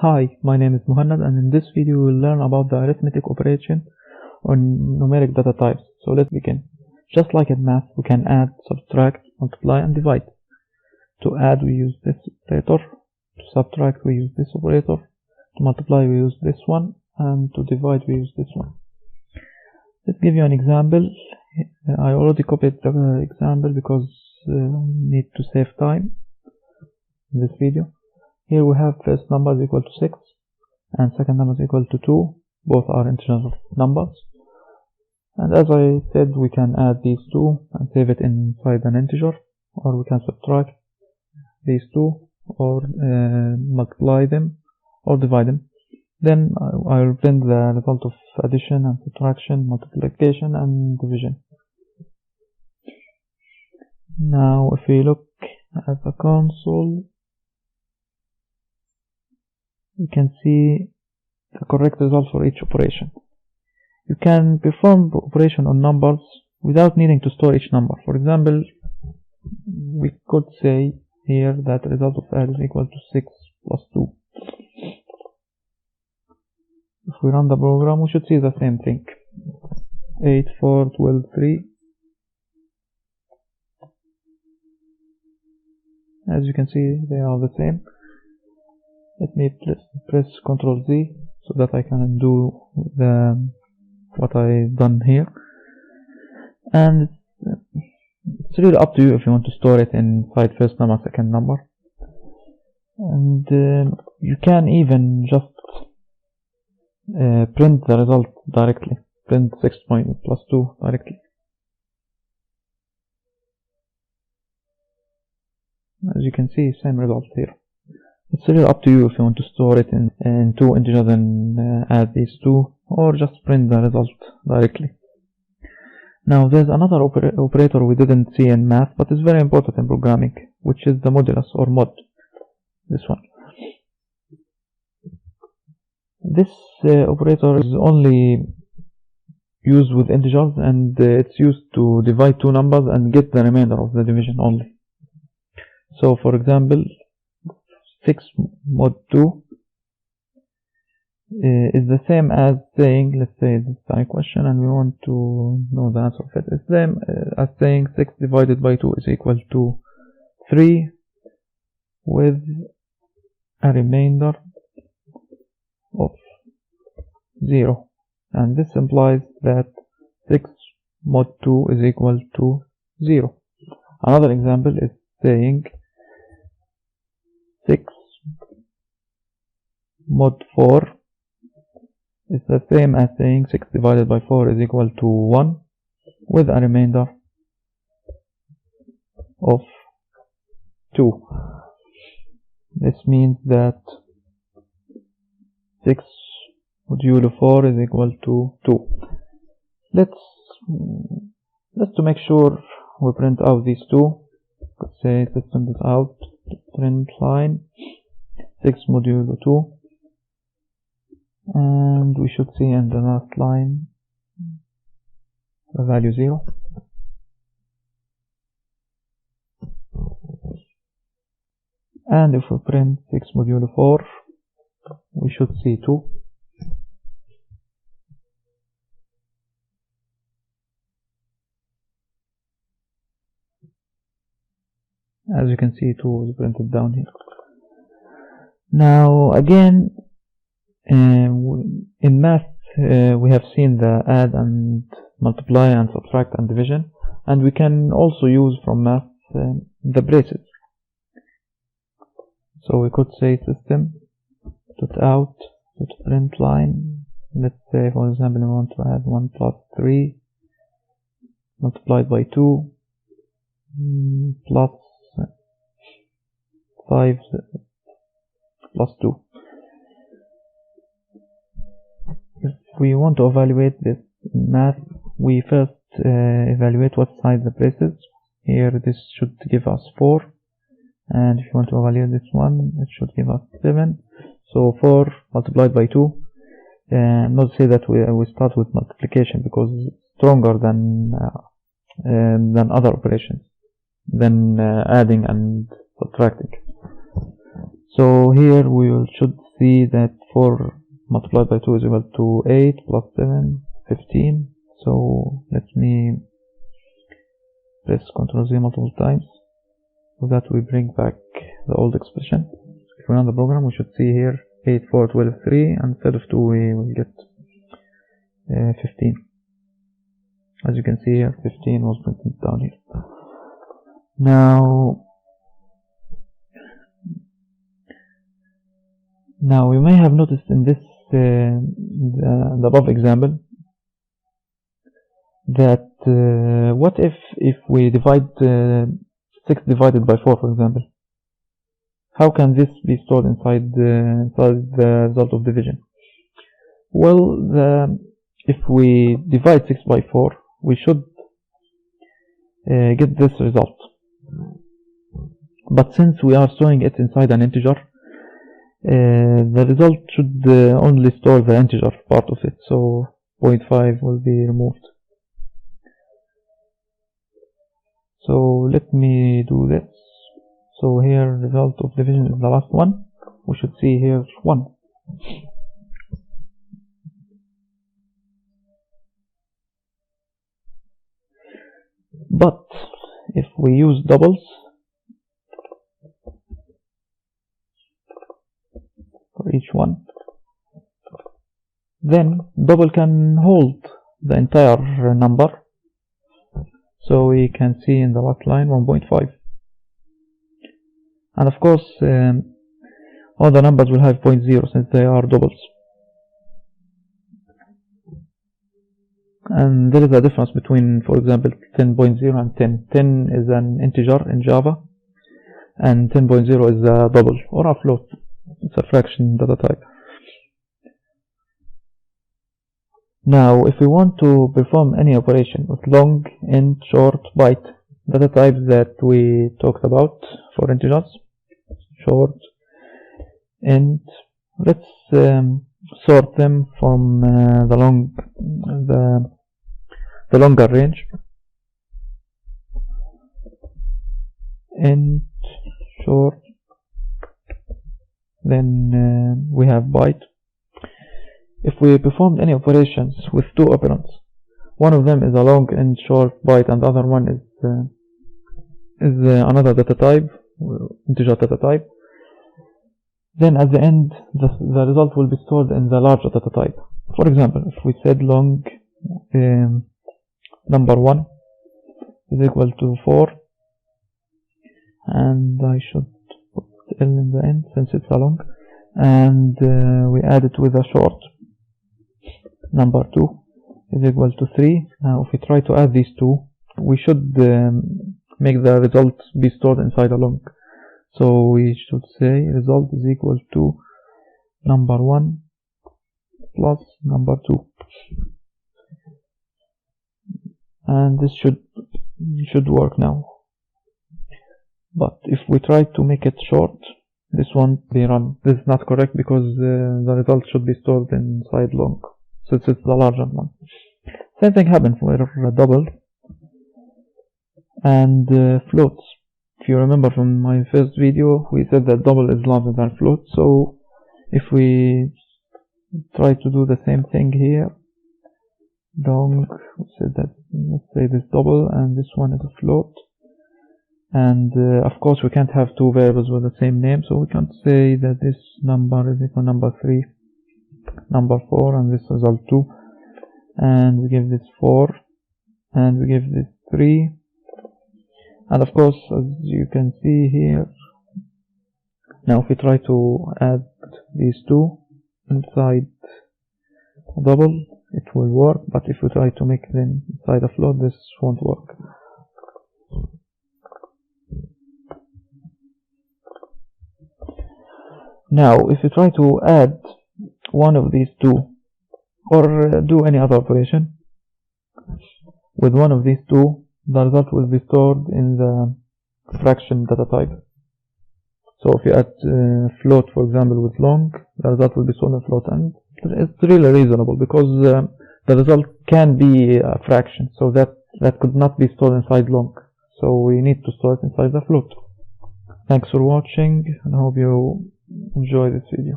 Hi, my name is Muhannad, and in this video we will learn about the arithmetic operation on numeric data types. So let's begin. Just like in math, we can add, subtract, multiply, and divide. To add, we use this operator. To subtract, we use this operator. To multiply, we use this one. And to divide, we use this one. Let's give you an example. I already copied the example because I need to save time in this video. Here we have first number is equal to 6 and second number is equal to 2. Both are integer numbers. And as I said, we can add these two and save it inside an integer, or we can subtract these two, or multiply them, or divide them. Then I will print the result of addition and subtraction, multiplication and division. Now if we look at the console, you can see the correct result for each operation. You can perform the operation on numbers without needing to store each number. For example, we could say here that the result of add is equal to 6 plus 2. If we run the program, we should see the same thing. 8, 4, 12, 3. As you can see, they are the same. Let me press Ctrl Z so that I can undo what I done here. And it's really up to you if you want to store it inside first number, second number. And you can even just print the result directly. Print 6 plus 2 directly. As you can see, same result here. It's really up to you if you want to store it in two integers and add these two, or just print the result directly. Now there's another operator we didn't see in math, but it's very important in programming, which is the modulus or mod. This one. This operator is only used with integers, and it's used to divide two numbers and get the remainder of the division only. So for example, 6 mod 2 is the same as saying, let's say this is a question and we want to know the answer of it. It's the same as saying 6 divided by 2 is equal to 3 with a remainder of 0. And this implies that 6 mod 2 is equal to 0. Another example is saying 6 mod 4 is the same as saying 6 divided by 4 is equal to 1 with a remainder of 2. This means that 6 modulo 4 is equal to 2. Let's to make sure we print out these two. Let's say system.out print line 6 modulo 2, and we should see in the last line the value 0. And if we print 6 modulo 4, we should see 2. As you can see, 2 is printed down here. Now again, in math we have seen the add and multiply and subtract and division, and we can also use from math the braces. So we could say system.out print line. Let's say for example we want to add 1 plus 3 multiplied by 2 plus 5 plus 2. If we want to evaluate this in math, we first evaluate what size the braces. Here this should give us 4, and if you want to evaluate this one, it should give us 7. So 4 multiplied by 2. Not say that we start with multiplication because it's stronger than other operations, than adding and subtracting. So here we should see that 4 multiplied by 2 is equal to 8 plus 7, 15. So let me press Ctrl Z multiple times so that we bring back the old expression. If we run the program, we should see here 8, 4, 12, 3, and instead of 2 we will get 15. As you can see here, 15 was printed down here. Now you may have noticed in this the above example that what if we divide 6 divided by 4, for example? How can this be stored inside the result of division? Well, if we divide 6 by 4, we should get this result. But since we are storing it inside an integer, the result should only store the integer part of it, so 0.5 will be removed. So let me do this. So here result of division is the last one. We should see here 1. But if we use doubles for each one, then double can hold the entire number. So we can see in the last line 1.5. And of course all the numbers will have 0.0 since they are doubles. And there is a difference between, for example, 10.0 and 10. 10 is an integer in Java, and 10.0 is a double or a float. It's a fraction data type. Now, if we want to perform any operation with long-int-short-byte, data types that we talked about for integers, short, int, let's sort them from the longer range. Int, short, then we have byte. If we performed any operations with 2 operands, one of them is a long-int-short-byte and the other one is another data type, integer data type, then at the end the result will be stored in the larger data type. For example, if we said long number 1 is equal to 4, and I should put L in the end since it's a long, and we add it with a short, number 2 is equal to 3. Now if we try to add these two, we should make the result be stored inside a long. So we should say result is equal to number 1 plus number 2. And this should work now. But if we try to make it short, this won't be run. This is not correct because the result should be stored inside long, since it's the larger one. Same thing happens for a double and floats. If you remember from my first video, we said that double is larger than float. So if we try to do the same thing here, long, let's say this double and this one is a float. And of course we can't have two variables with the same name, so we can't say that this number is equal to number 3, number 4, and this result 2, and we give this 4, and we give this 3, and of course, as you can see here, now if we try to add these two inside a double, it will work, but if we try to make them inside a float, this won't work. Now, if you try to add one of these two, or do any other operation with one of these two, the result will be stored in the fraction data type. So if you add float, for example, with long, the result will be stored in float, and it's really reasonable because the result can be a fraction, so that could not be stored inside long. So we need to store it inside the float. Thanks for watching, and I hope you enjoy this video.